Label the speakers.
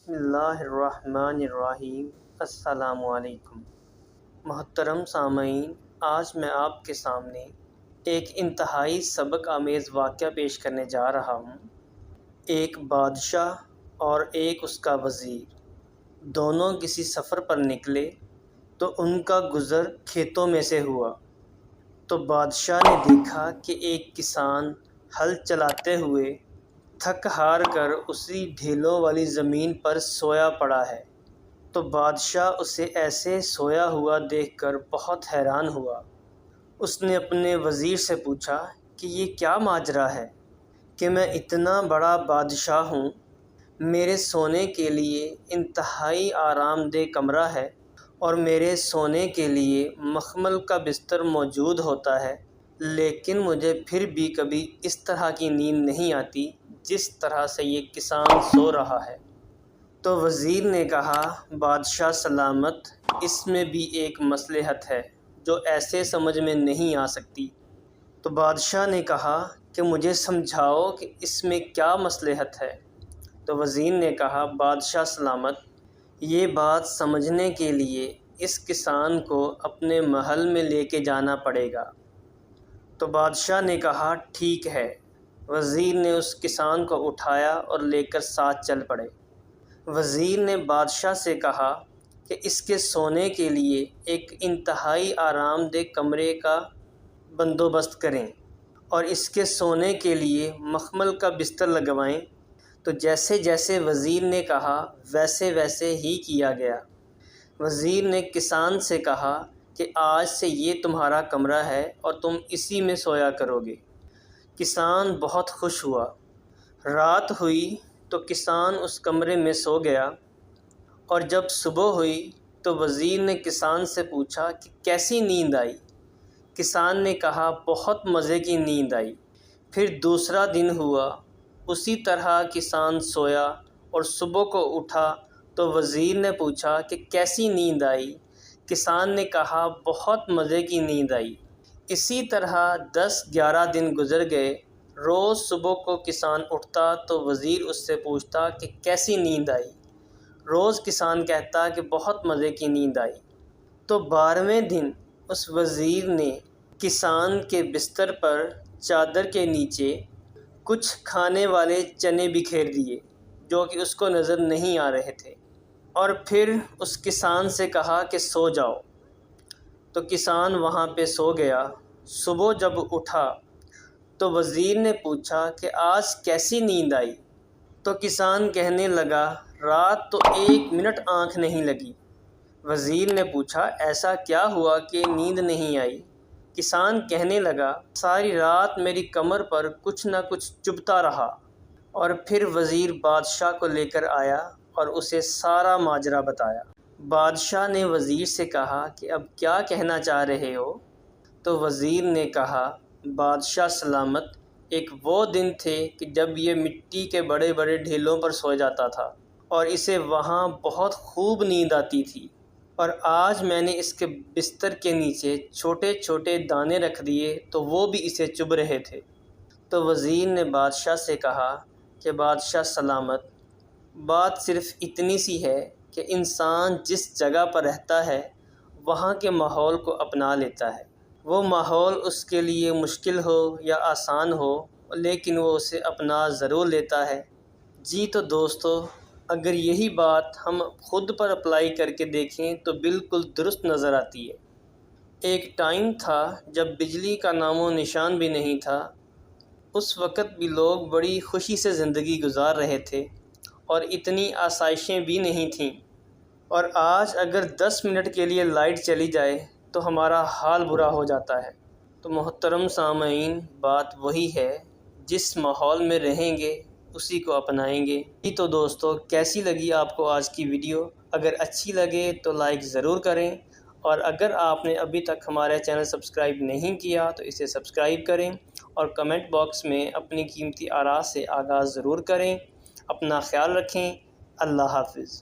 Speaker 1: بسم اللہ الرحمن الرحیم۔ السلام علیکم محترم سامعین، آج میں آپ کے سامنے ایک انتہائی سبق آمیز واقعہ پیش کرنے جا رہا ہوں۔ ایک بادشاہ اور ایک اس کا وزیر دونوں کسی سفر پر نکلے تو ان کا گزر کھیتوں میں سے ہوا۔ تو بادشاہ نے دیکھا کہ ایک کسان ہل چلاتے ہوئے تھک ہار کر اسی ڈھیلوں والی زمین پر سویا پڑا ہے۔ تو بادشاہ اسے ایسے سویا ہوا دیکھ کر بہت حیران ہوا۔ اس نے اپنے وزیر سے پوچھا کہ یہ کیا ماجرا ہے کہ میں اتنا بڑا بادشاہ ہوں، میرے سونے کے لیے انتہائی آرام دہ کمرہ ہے اور میرے سونے کے لیے مخمل کا بستر موجود ہوتا ہے، لیکن مجھے پھر بھی کبھی اس طرح کی نیند نہیں آتی جس طرح سے یہ کسان سو رہا ہے۔ تو وزیر نے کہا، بادشاہ سلامت، اس میں بھی ایک مصلحت ہے جو ایسے سمجھ میں نہیں آ سکتی۔ تو بادشاہ نے کہا کہ مجھے سمجھاؤ کہ اس میں کیا مصلحت ہے۔ تو وزیر نے کہا، بادشاہ سلامت، یہ بات سمجھنے کے لیے اس کسان کو اپنے محل میں لے کے جانا پڑے گا۔ تو بادشاہ نے کہا، ٹھیک ہے۔ وزیر نے اس کسان کو اٹھایا اور لے کر ساتھ چل پڑے۔ وزیر نے بادشاہ سے کہا کہ اس کے سونے کے لیے ایک انتہائی آرام دہ کمرے کا بندوبست کریں اور اس کے سونے کے لیے مخمل کا بستر لگوائیں۔ تو جیسے جیسے وزیر نے کہا ویسے ویسے ہی کیا گیا۔ وزیر نے کسان سے کہا کہ آج سے یہ تمہارا کمرہ ہے اور تم اسی میں سویا کرو گے۔ کسان بہت خوش ہوا۔ رات ہوئی تو کسان اس کمرے میں سو گیا، اور جب صبح ہوئی تو وزیر نے کسان سے پوچھا کہ کیسی نیند آئی؟ کسان نے کہا، بہت مزے کی نیند آئی۔ پھر دوسرا دن ہوا، اسی طرح کسان سویا اور صبح کو اٹھا تو وزیر نے پوچھا کہ کیسی نیند آئی؟ کسان نے کہا، بہت مزے کی نیند آئی۔ اسی طرح 10-11 دن گزر گئے۔ روز صبح کو کسان اٹھتا تو وزیر اس سے پوچھتا کہ کیسی نیند آئی؟ روز کسان کہتا کہ بہت مزے کی نیند آئی۔ تو 12ویں دن اس وزیر نے کسان کے بستر پر چادر کے نیچے کچھ کھانے والے چنے بکھیر دیے جو کہ اس کو نظر نہیں آ رہے تھے، اور پھر اس کسان سے کہا کہ سو جاؤ۔ تو کسان وہاں پہ سو گیا۔ صبح جب اٹھا تو وزیر نے پوچھا کہ آج کیسی نیند آئی؟ تو کسان کہنے لگا، رات تو 1 منٹ آنکھ نہیں لگی۔ وزیر نے پوچھا، ایسا کیا ہوا کہ نیند نہیں آئی؟ کسان کہنے لگا، ساری رات میری کمر پر کچھ نہ کچھ چبھتا رہا۔ اور پھر وزیر بادشاہ کو لے کر آیا اور اسے سارا ماجرا بتایا۔ بادشاہ نے وزیر سے کہا کہ اب کیا کہنا چاہ رہے ہو؟ تو وزیر نے کہا، بادشاہ سلامت، ایک وہ دن تھے کہ جب یہ مٹی کے بڑے بڑے ڈھیلوں پر سو جاتا تھا اور اسے وہاں بہت خوب نیند آتی تھی، اور آج میں نے اس کے بستر کے نیچے چھوٹے چھوٹے دانے رکھ دیے تو وہ بھی اسے چبھ رہے تھے۔ تو وزیر نے بادشاہ سے کہا کہ بادشاہ سلامت، بات صرف اتنی سی ہے کہ انسان جس جگہ پر رہتا ہے وہاں کے ماحول کو اپنا لیتا ہے۔ وہ ماحول اس کے لیے مشکل ہو یا آسان ہو، لیکن وہ اسے اپنا ضرور لیتا ہے۔ جی تو دوستو، اگر یہی بات ہم خود پر اپلائی کر کے دیکھیں تو بالکل درست نظر آتی ہے۔ ایک ٹائم تھا جب بجلی کا نام و نشان بھی نہیں تھا۔ اس وقت بھی لوگ بڑی خوشی سے زندگی گزار رہے تھے اور اتنی آسائشیں بھی نہیں تھیں، اور آج اگر 10 منٹ کے لیے لائٹ چلی جائے تو ہمارا حال برا ہو جاتا ہے۔ تو محترم سامعین، بات وہی ہے، جس ماحول میں رہیں گے اسی کو اپنائیں گے۔ جی تو دوستو، کیسی لگی آپ کو آج کی ویڈیو؟ اگر اچھی لگے تو لائک ضرور کریں، اور اگر آپ نے ابھی تک ہمارے چینل سبسکرائب نہیں کیا تو اسے سبسکرائب کریں، اور کمنٹ باکس میں اپنی قیمتی آراء سے آغاز ضرور کریں۔ اپنا خیال رکھیں۔ اللہ حافظ۔